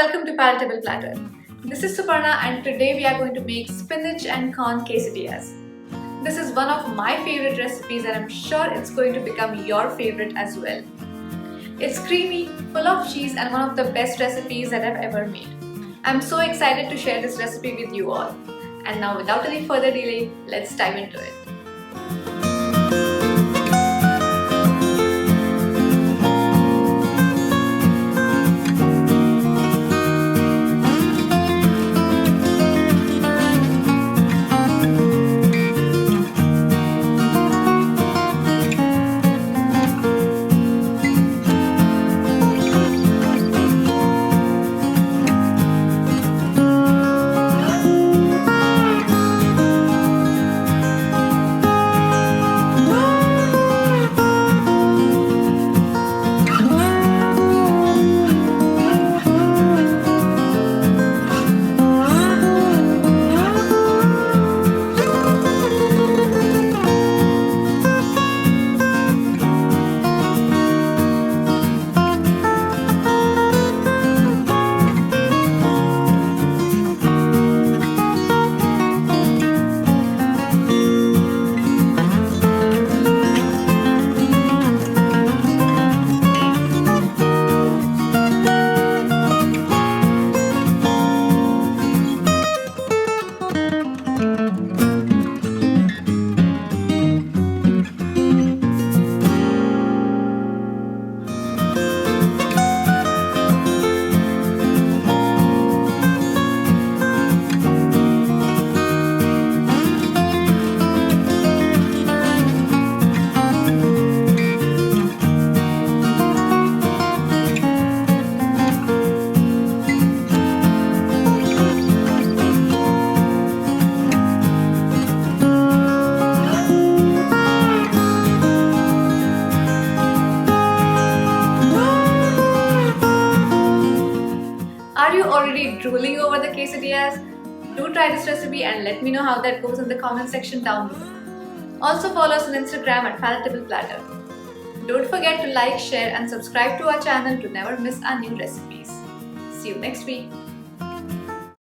welcome to Palatable Platter. This is Suparna and today we are going to make spinach and corn quesadillas. This is one of my favorite recipes and I'm sure it's going to become your favorite as well. It's creamy, full of cheese and one of the best recipes that I've ever made. I'm so excited to share this recipe with you all. And now without any further delay, let's dive into it. Are you already drooling over the quesadillas? Do try this recipe and let me know how that goes in the comment section down below. Also follow us on Instagram at Palatable Platter. Don't forget to like, share and subscribe to our channel to never miss our new recipes. See you next week.